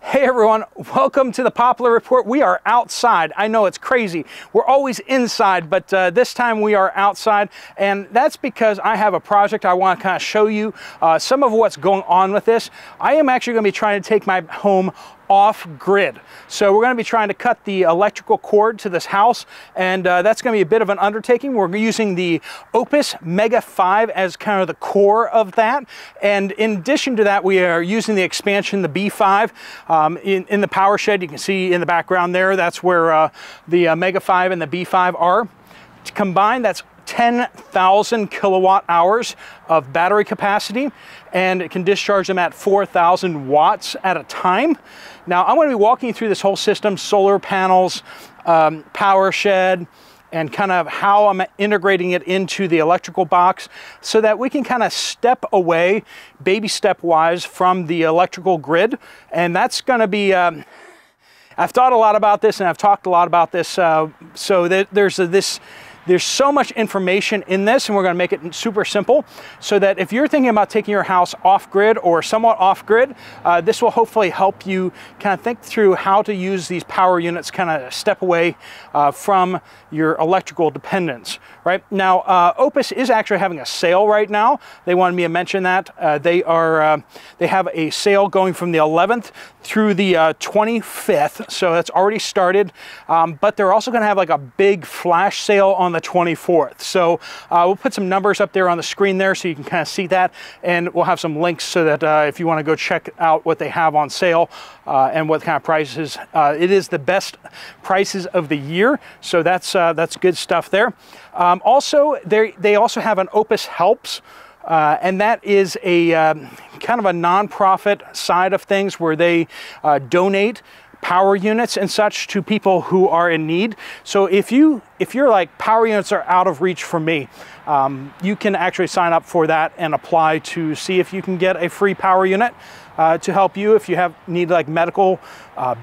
Hey everyone, welcome to the Poplar Report. We are outside. I know it's crazy. We're always inside, but this time we are outside, and that's because I have a project I want to kind of show you some of what's going on with this. I am actually going to be trying to take my home off-grid. So we're going to be trying to cut the electrical cord to this house, and that's going to be a bit of an undertaking. We're using the Opus Mega 5 as kind of the core of that, and in addition to that, we are using the expansion, the B5, in the power shed. You can see in the background there, that's where the Mega 5 and the B5 are. Combined, that's 10,000 kilowatt hours of battery capacity, and it can discharge them at 4,000 watts at a time. Now, I'm going to be walking through this whole system, solar panels, power shed, and kind of how I'm integrating it into the electrical box so that we can kind of step away, baby step wise, from the electrical grid. And that's going to be, I've thought a lot about this and I've talked a lot about this, so that there's so much information in this, and we're going to make it super simple so that if you're thinking about taking your house off-grid or somewhat off-grid, this will hopefully help you kind of think through how to use these power units, kind of step away from your electrical dependence. Right now, Opus is actually having a sale right now. They wanted me to mention that. They have a sale going from the 11th through the 25th, so that's already started. But they're also going to have like a big flash sale on the 24th. So we'll put some numbers up there on the screen there so you can kind of see that, and we'll have some links so that if you want to go check out what they have on sale and what kind of prices. It is the best prices of the year, so that's good stuff there. Also, they also have an Opus Helps, and that is a kind of a nonprofit side of things where they donate power units and such to people who are in need. So if you're like, power units are out of reach for me, you can actually sign up for that and apply to see if you can get a free power unit to help you if you need like medical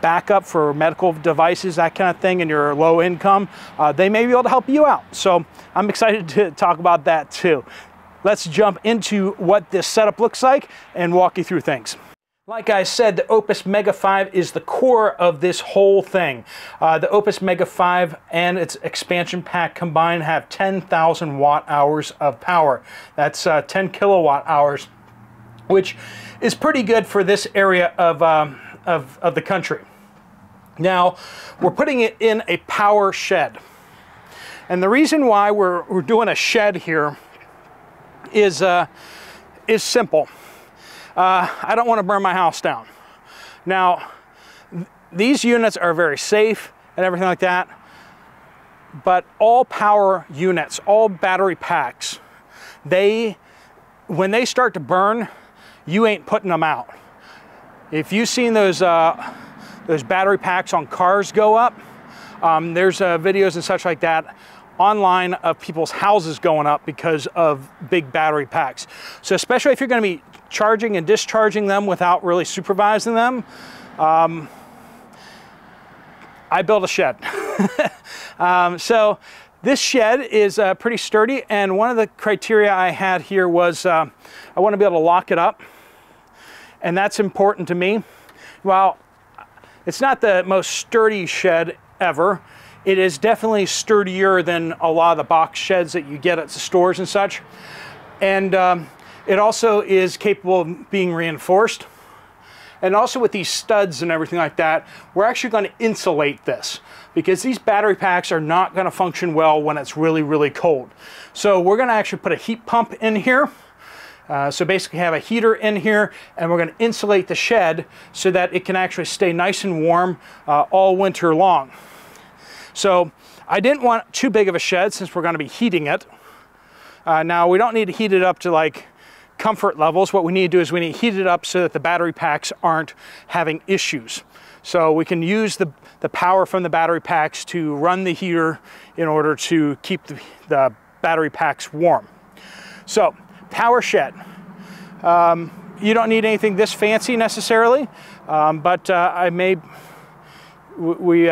backup for medical devices, that kind of thing, and you're low income. They may be able to help you out. So I'm excited to talk about that too. Let's jump into what this setup looks like and walk you through things. Like I said, the Opus Mega 5 is the core of this whole thing. The Opus Mega 5 and its expansion pack combined have 10,000 watt hours of power. That's 10 kilowatt hours, which is pretty good for this area of the country. Now, we're putting it in a power shed. And the reason why we're doing a shed here is simple. I don't want to burn my house down. Now, these units are very safe and everything like that, but all power units, all battery packs, when they start to burn, you ain't putting them out. If you've seen those battery packs on cars go up, there's videos and such like that online of people's houses going up because of big battery packs. So especially if you're going to be charging and discharging them without really supervising them, I built a shed. So this shed is pretty sturdy, and one of the criteria I had here was I want to be able to lock it up, and that's important to me. While it's not the most sturdy shed ever, it is definitely sturdier than a lot of the box sheds that you get at the stores and such. And it also is capable of being reinforced. And also with these studs and everything like that, we're actually going to insulate this because these battery packs are not going to function well when it's really, really cold. So we're going to actually put a heat pump in here. So basically have a heater in here, and we're going to insulate the shed so that it can actually stay nice and warm all winter long. So I didn't want too big of a shed since we're going to be heating it. Now, we don't need to heat it up to like comfort levels. What we need to do is we need to heat it up so that the battery packs aren't having issues. So we can use the power from the battery packs to run the heater in order to keep the battery packs warm. So, power shed. You don't need anything this fancy necessarily, but I may we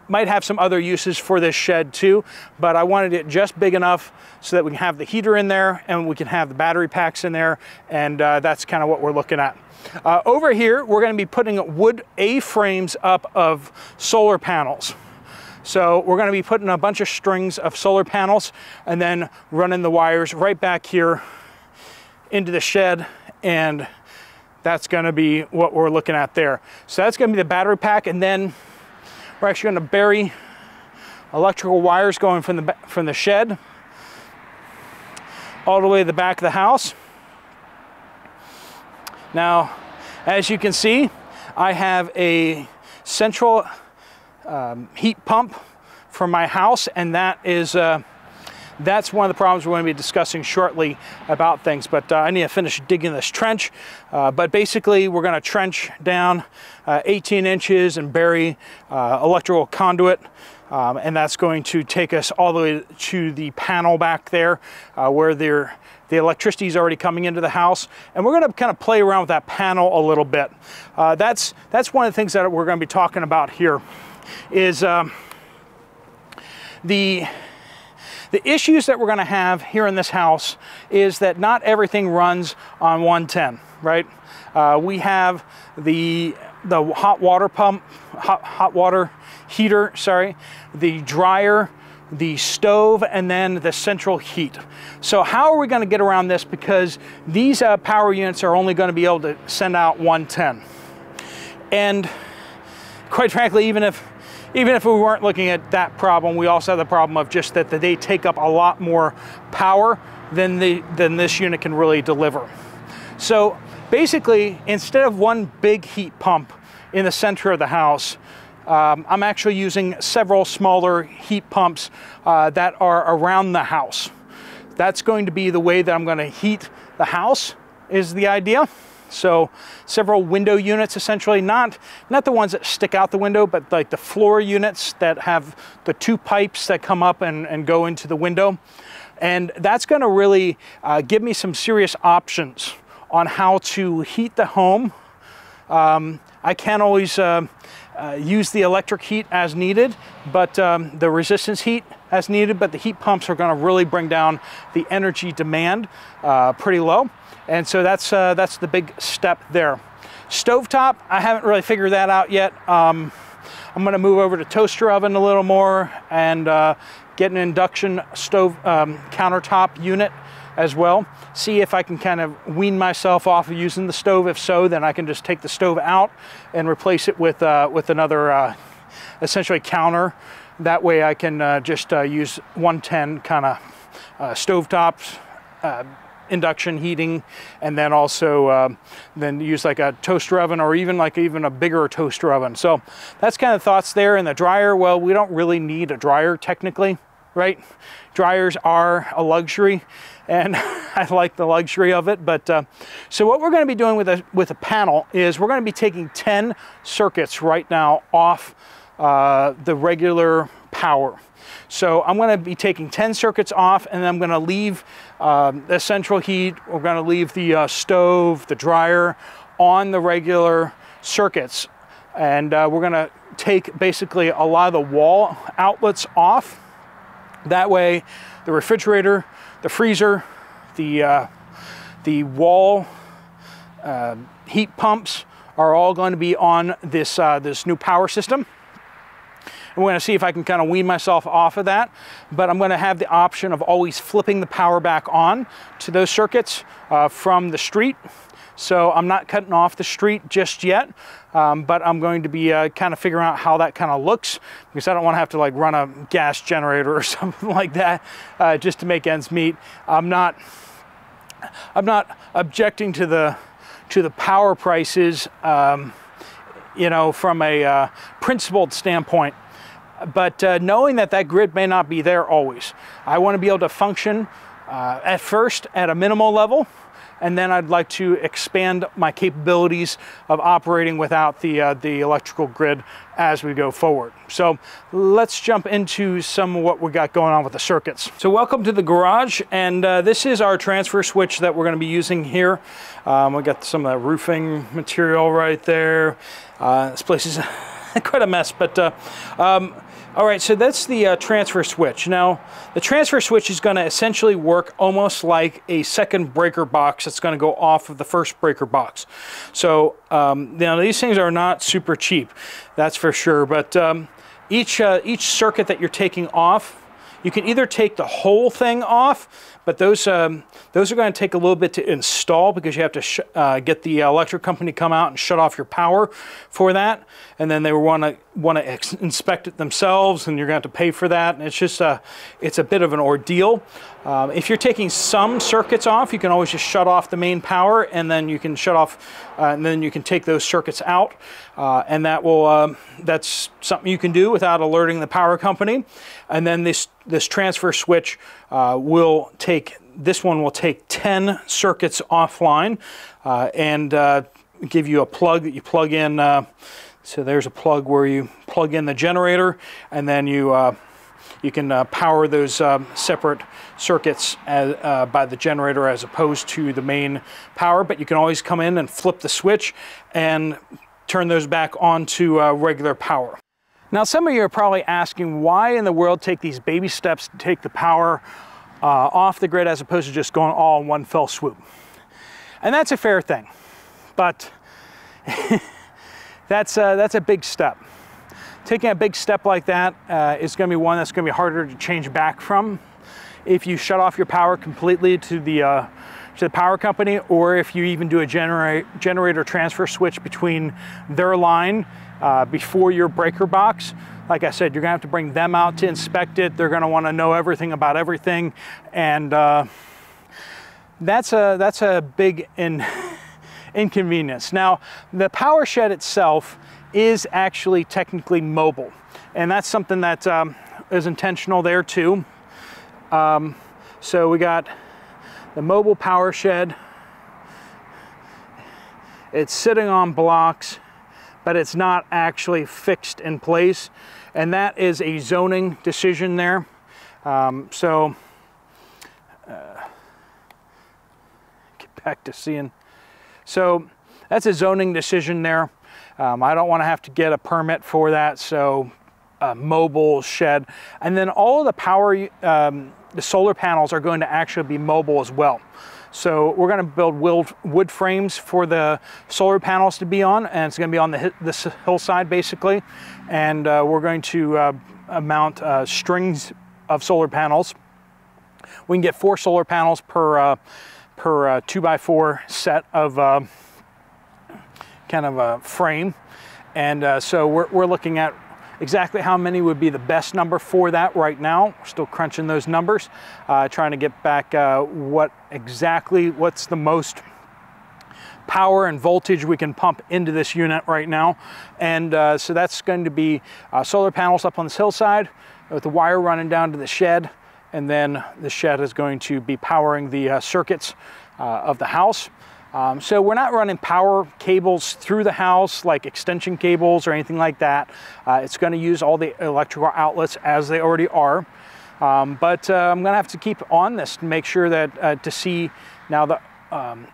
might have some other uses for this shed too, but I wanted it just big enough so that we can have the heater in there and we can have the battery packs in there, and that's kind of what we're looking at. Over here, we're going to be putting wood A-frames up of solar panels. So we're going to be putting a bunch of strings of solar panels and then running the wires right back here into the shed, and that's going to be what we're looking at there. So that's going to be the battery pack, and then we're actually going to bury electrical wires going from the shed all the way to the back of the house. Now, as you can see, I have a central heat pump for my house, and that's one of the problems we're going to be discussing shortly about things, but I need to finish digging this trench. But basically, we're going to trench down 18 inches and bury electrical conduit, and that's going to take us all the way to the panel back there where the electricity is already coming into the house, and we're going to kind of play around with that panel a little bit. That's one of the things that we're going to be talking about here is the issues that we're going to have here in this house is that not everything runs on 110, right? We have the hot water pump, hot water heater, sorry, the dryer, the stove, and then the central heat. So how are we going to get around this? Because these power units are only going to be able to send out 110. And quite frankly, even if we weren't looking at that problem, we also have the problem of just that they take up a lot more power than this unit can really deliver. So basically, instead of one big heat pump in the center of the house, I'm actually using several smaller heat pumps that are around the house. That's going to be the way that I'm going to heat the house, is the idea. So several window units, essentially, not the ones that stick out the window, but like the floor units that have the two pipes that come up and go into the window. And that's going to really give me some serious options on how to heat the home. I can't always use the electric heat as needed, but the resistance heat as needed, but the heat pumps are going to really bring down the energy demand pretty low. And so that's the big step there. Stovetop, I haven't really figured that out yet. I'm going to move over to toaster oven a little more and get an induction stove countertop unit as well. See if I can kind of wean myself off of using the stove. If so, then I can just take the stove out and replace it with another essentially counter. That way I can just use 110 kind of stovetops, induction heating, and then also then use like a toaster oven or even a bigger toaster oven. So that's kind of thoughts there. And the dryer, well, we don't really need a dryer technically, right? Dryers are a luxury, and I like the luxury of it. But so what we're going to be doing with a panel is we're going to be taking 10 circuits right now off the regular power. So I'm going to be taking 10 circuits off, and then I'm going to leave the central heat. We're going to leave the stove, the dryer on the regular circuits. And we're going to take basically a lot of the wall outlets off. That way the refrigerator, the freezer, the wall heat pumps are all going to be on this, this new power system. I'm going to see if I can kind of wean myself off of that, but I'm going to have the option of always flipping the power back on to those circuits from the street. So I'm not cutting off the street just yet, but I'm going to be kind of figuring out how that kind of looks, because I don't want to have to like run a gas generator or something like that just to make ends meet. I'm not objecting to the power prices, you know, from a principled standpoint. But knowing that grid may not be there always, I want to be able to function at first at a minimal level, and then I'd like to expand my capabilities of operating without the electrical grid as we go forward. So let's jump into some of what we got going on with the circuits. So welcome to the garage, and this is our transfer switch that we're going to be using here. We got some of the roofing material right there. This place is quite a mess. But all right, so that's the transfer switch. Now, the transfer switch is going to essentially work almost like a second breaker box that's going to go off of the first breaker box. So now these things are not super cheap, that's for sure. But each circuit that you're taking off, you can either take the whole thing off, but those are going to take a little bit to install because you have to get the electric company to come out and shut off your power for that, and then they want to inspect it themselves, and you're going to have to pay for that. And it's just it's a bit of an ordeal. If you're taking some circuits off, you can always just shut off the main power, and then you can shut off, and then you can take those circuits out, and that will that's something you can do without alerting the power company. And then this transfer switch will take 10 circuits offline and give you a plug that you plug in. So there's a plug where you plug in the generator, and then you can power those separate circuits by the generator as opposed to the main power. But you can always come in and flip the switch and turn those back on to regular power. Now, some of you are probably asking, why in the world take these baby steps to take the power off the grid as opposed to just going all in one fell swoop? And that's a fair thing, but that's a big step. Taking a big step like that is going to be one that's going to be harder to change back from if you shut off your power completely to the power company, or if you even do a generator transfer switch between their line before your breaker box. Like I said, you're gonna have to bring them out to inspect it. They're gonna wanna know everything about everything. And that's a big inconvenience. Now, the power shed itself is actually technically mobile. And that's something that is intentional there too. So we got the mobile power shed. It's sitting on blocks, but it's not actually fixed in place. And that is a zoning decision there. Get back to seeing. So that's a zoning decision there. I don't want to have to get a permit for that, so mobile shed. And then all of the power, the solar panels are going to actually be mobile as well. So we're going to build wood frames for the solar panels to be on, and it's going to be on this hillside basically. And we're going to mount strings of solar panels. We can get 4 solar panels per 2x4 set of kind of a frame. And so we're looking at exactly how many would be the best number for that right now. We're still crunching those numbers, trying to get back what's the most power and voltage we can pump into this unit right now. And so that's going to be solar panels up on this hillside with the wire running down to the shed. And then the shed is going to be powering the circuits of the house. So we're not running power cables through the house like extension cables or anything like that. It's going to use all the electrical outlets as they already are. But I'm going to have to keep on this to make sure that to see now the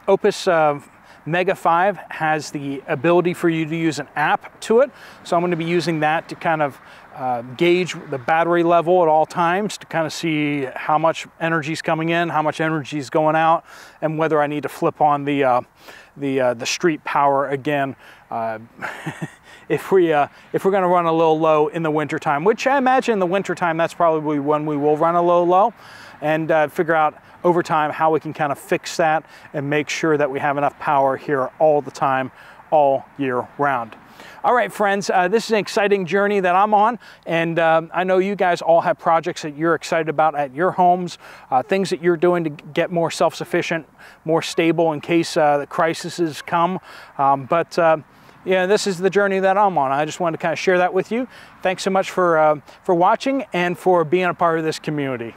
Opus Mega 5 has the ability for you to use an app to it. So I'm going to be using that to kind of gauge the battery level at all times to kind of see how much energy is coming in, how much energy is going out, and whether I need to flip on the street power again if we're going to run a little low in the wintertime, which I imagine in the wintertime that's probably when we will run a little low, and figure out over time how we can kind of fix that and make sure that we have enough power here all the time, all year round. All right, friends, this is an exciting journey that I'm on, and I know you guys all have projects that you're excited about at your homes, things that you're doing to get more self-sufficient, more stable in case the crises come. Yeah, this is the journey that I'm on. I just wanted to kind of share that with you. Thanks so much for watching and for being a part of this community.